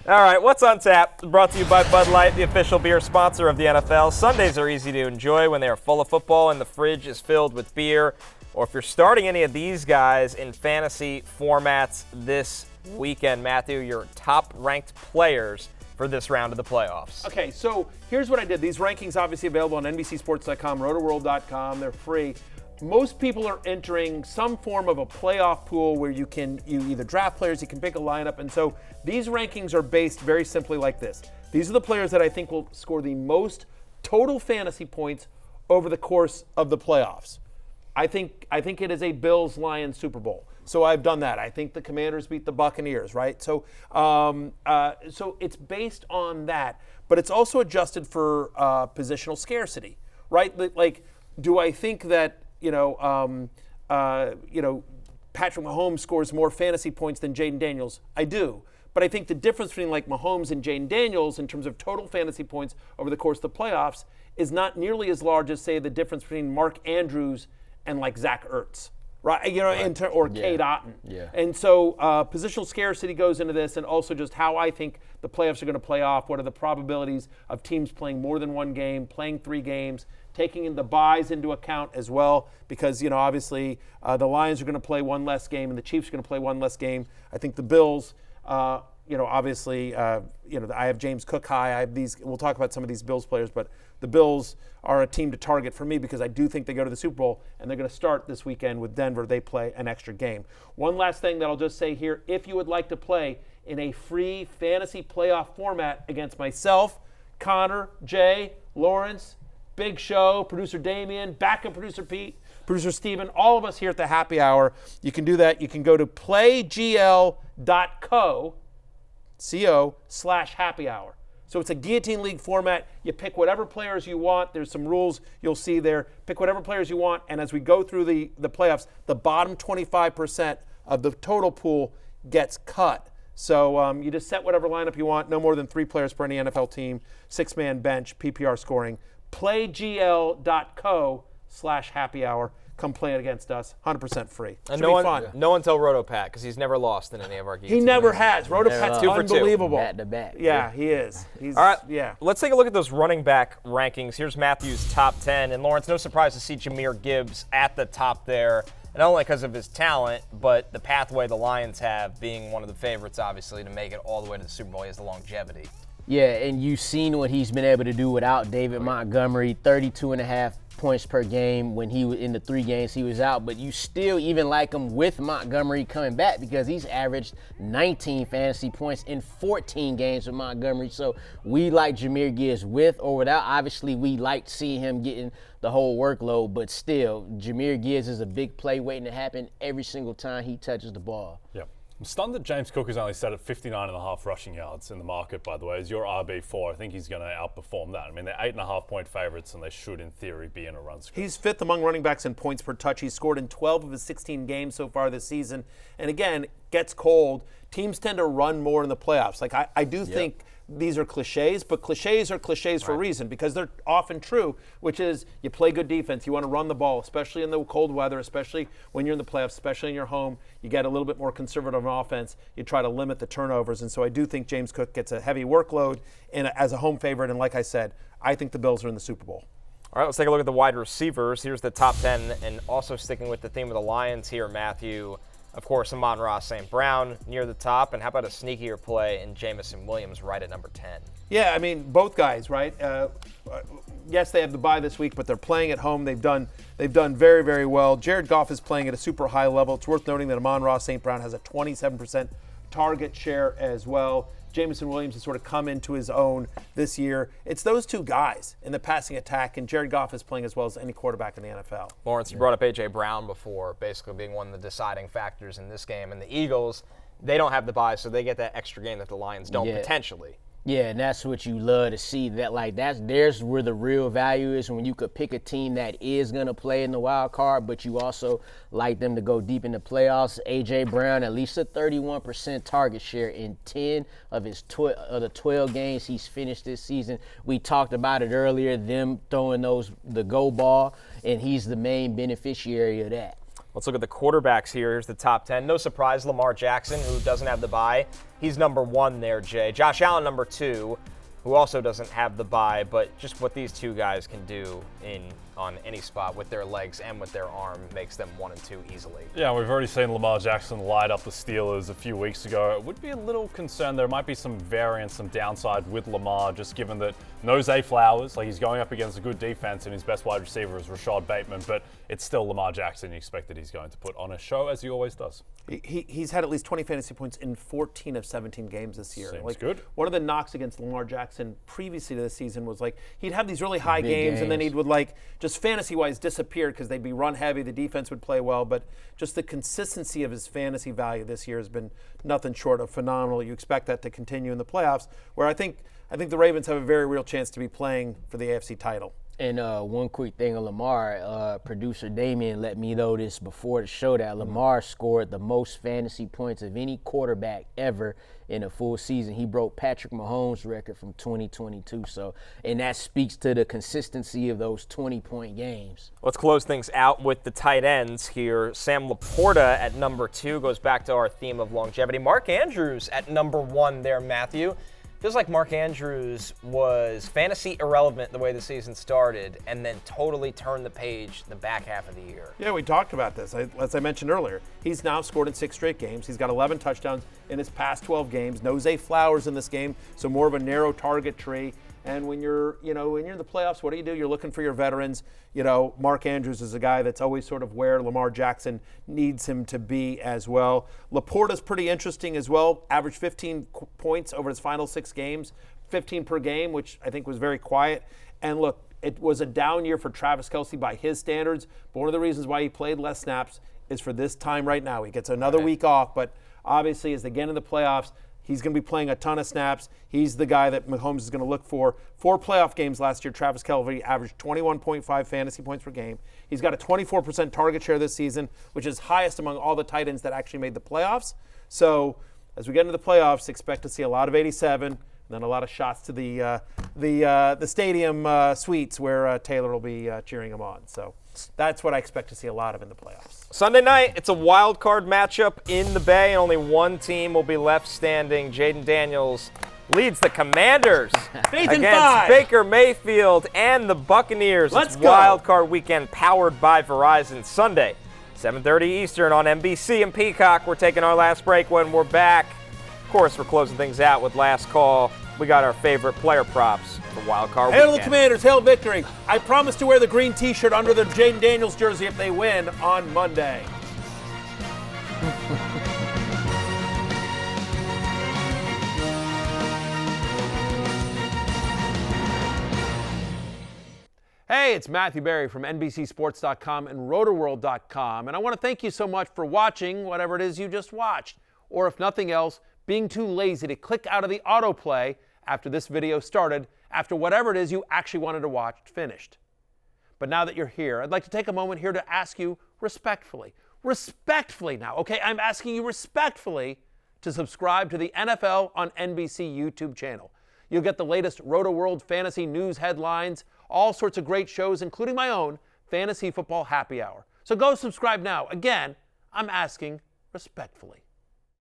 All right, what's on tap? Brought to you by Bud Light, the official beer sponsor of the NFL. Sundays are easy to enjoy when they are full of football and the fridge is filled with beer. Or if you're starting any of these guys in fantasy formats this weekend, Matthew, your top-ranked players for this round of the playoffs. Okay, so here's what I did. These rankings obviously available on NBCSports.com, rotoworld.com. They're free. Most people are entering some form of a playoff pool where you either draft players, you can pick a lineup, and so these rankings are based very simply like this. These are the players that I think will score the most total fantasy points over the course of the playoffs. I think it is a Bills-Lions Super Bowl. So I've done that. I think the Commanders beat the Buccaneers, right? So it's based on that, but it's also adjusted for positional scarcity, right? Like, do I think that Patrick Mahomes scores more fantasy points than Jaden Daniels? I do. But I think the difference between like Mahomes and Jaden Daniels in terms of total fantasy points over the course of the playoffs is not nearly as large as, say, the difference between Mark Andrews and like Zach Ertz, right? Or Cade Otton. Yeah. And so positional scarcity goes into this, and also just how I think the playoffs are going to play off. What are the probabilities of teams playing more than one game, playing 3 games, taking in the buys into account as well, because obviously the Lions are going to play one less game and the Chiefs are going to play one less game. I think the Bills, obviously, I have James Cook high. I have these. We'll talk about some of these Bills players, but the Bills are a team to target for me because I do think they go to the Super Bowl, and they're going to start this weekend with Denver. They play an extra game. One last thing that I'll just say here: if you would like to play in a free fantasy playoff format against myself, Connor, Jay, Lawrence, Big Show, producer Damien, backup producer Pete, producer Steven, all of us here at the Happy Hour, you can do that. You can go to playgl.co/happy hour. So it's a guillotine league format. You pick whatever players you want. There's some rules you'll see there. Pick whatever players you want, and as we go through the playoffs, the bottom 25% of the total pool gets cut. So you just set whatever lineup you want, no more than 3 players per any NFL team, 6-man bench, PPR scoring. playgl.co/happy hour. Come play it against us, 100% free. And no one tell RotoPat because he's never lost in any of our games. He never has. RotoPat's 2 for 2. unbelievable. Back to back. Yeah, he is. He's, all right, yeah. Let's take a look at those running back rankings. Here's Matthew's top 10. And Lawrence, no surprise to see Jahmyr Gibbs at the top there. And not only because of his talent, but the pathway the Lions have being one of the favorites, obviously, to make it all the way to the Super Bowl. He has the longevity. Yeah, and you've seen what he's been able to do without David Montgomery, 32.5 points per game when he was in the 3 games he was out, but you still even like him with Montgomery coming back because he's averaged 19 fantasy points in 14 games with Montgomery. So we like Jahmyr Gibbs with or without. Obviously, we like seeing him getting the whole workload, but still, Jahmyr Gibbs is a big play waiting to happen every single time he touches the ball. Yeah. I'm stunned that James Cook is only set at 59.5 rushing yards in the market, by the way. As your RB4, I think he's going to outperform that. I mean, they're 8.5-point favorites, and they should, in theory, be in a run script. He's 5th among running backs in points per touch. He's scored in 12 of his 16 games so far this season. And again, gets cold. Teams tend to run more in the playoffs. Like, I do think these are cliches, but cliches are cliches for a reason because they're often true, which is you play good defense. You want to run the ball, especially in the cold weather, especially when you're in the playoffs, especially in your home. You get a little bit more conservative on offense. You try to limit the turnovers. And so I do think James Cook gets a heavy workload as a home favorite. And like I said, I think the Bills are in the Super Bowl. All right, let's take a look at the wide receivers. Here's the top 10, and also sticking with the theme of the Lions here, Matthew. Of course, Amon-Ra St. Brown near the top, and how about a sneakier play in Jameson Williams right at number 10? Yeah, I mean, both guys, right? Yes, they have the bye this week, but they're playing at home. They've done very, very well. Jared Goff is playing at a super high level. It's worth noting that Amon-Ra St. Brown has a 27% target share as well. Jameson Williams has sort of come into his own this year. It's those 2 guys in the passing attack, and Jared Goff is playing as well as any quarterback in the NFL. Lawrence, you brought up A.J. Brown before, basically being one of the deciding factors in this game. And the Eagles, they don't have the bye, so they get that extra game that the Lions don't potentially. Yeah, and that's what you love to see. There's where the real value is when you could pick a team that is going to play in the wild card, but you also like them to go deep in the playoffs. A.J. Brown, at least a 31% target share in 10 of the 12 games he's finished this season. We talked about it earlier, them throwing the go ball, and he's the main beneficiary of that. Let's look at the quarterbacks here. Here's the top 10. No surprise, Lamar Jackson, who doesn't have the bye. He's number 1 there, Jay. Josh Allen, number 2, who also doesn't have the bye, but just what these two guys can do on any spot with their legs and with their arm makes them 1 and 2 easily. Yeah, we've already seen Lamar Jackson light up the Steelers a few weeks ago. It would be a little concerned there might be some variance, some downside with Lamar, just given that no Zay Flowers, like he's going up against a good defense and his best wide receiver is Rashad Bateman, but it's still Lamar Jackson. You expect that he's going to put on a show as he always does. He's had at least 20 fantasy points in 14 of 17 games this year. Seems good. One of the knocks against Lamar Jackson previously to this season was like he'd have these really high games and then he would like just fantasy-wise disappear because they'd be run heavy, the defense would play well, but just the consistency of his fantasy value this year has been nothing short of phenomenal. You expect that to continue in the playoffs, where I think the Ravens have a very real chance to be playing for the AFC title. And one quick thing on Lamar, producer Damien let me know this before the show that Lamar scored the most fantasy points of any quarterback ever in a full season. He broke Patrick Mahomes' record from 2022. And that speaks to the consistency of those 20-point games. Let's close things out with the tight ends here. Sam LaPorta at number 2 goes back to our theme of longevity. Mark Andrews at number 1 there, Matthew. Feels like Mark Andrews was fantasy irrelevant the way the season started and then totally turned the page the back half of the year. Yeah, we talked about this. As I mentioned earlier, he's now scored in 6 straight games. He's got 11 touchdowns in his past 12 games. No Zay Flowers in this game, so more of a narrow target tree. And when you're in the playoffs, what do? You're looking for your veterans. Mark Andrews is a guy that's always sort of where Lamar Jackson needs him to be as well. LaPorta's pretty interesting as well. Averaged 15 points over his final 6 games, 15 per game, which I think was very quiet. And look, it was a down year for Travis Kelce by his standards, but one of the reasons why he played less snaps is for this time right now. He gets another week off, but obviously as they get in the playoffs, he's going to be playing a ton of snaps. He's the guy that Mahomes is going to look for. 4 playoff games last year, Travis Kelce averaged 21.5 fantasy points per game. He's got a 24% target share this season, which is highest among all the tight ends that actually made the playoffs. So as we get into the playoffs, expect to see a lot of 87, and then a lot of shots to the stadium suites where Taylor will be cheering him on. So that's what I expect to see a lot of in the playoffs. Sunday night, it's a wild card matchup in the Bay, and only one team will be left standing. Jaden Daniels leads the Commanders against Baker Mayfield and the Buccaneers. Let's it's go. Wild Card Weekend powered by Verizon. Sunday, 7:30 Eastern on NBC and Peacock. We're taking our last break. When we're back, of course, we're closing things out with last call. We got our favorite player props for Wild Card Hail Weekend. the Commanders, hail victory. I promise to wear the green T-shirt under the Jaden Daniels jersey if they win on Monday. Hey, it's Matthew Berry from NBCSports.com and RotoWorld.com, and I want to thank you so much for watching whatever it is you just watched, or if nothing else, being too lazy to click out of the autoplay after this video started, after whatever it is you actually wanted to watch finished. But now that you're here, I'd like to take a moment here to ask you respectfully now, okay? I'm asking you respectfully to subscribe to the NFL on NBC YouTube channel. You'll get the latest Roto-World fantasy news headlines, all sorts of great shows, including my own Fantasy Football Happy Hour. So go subscribe now. Again, I'm asking respectfully.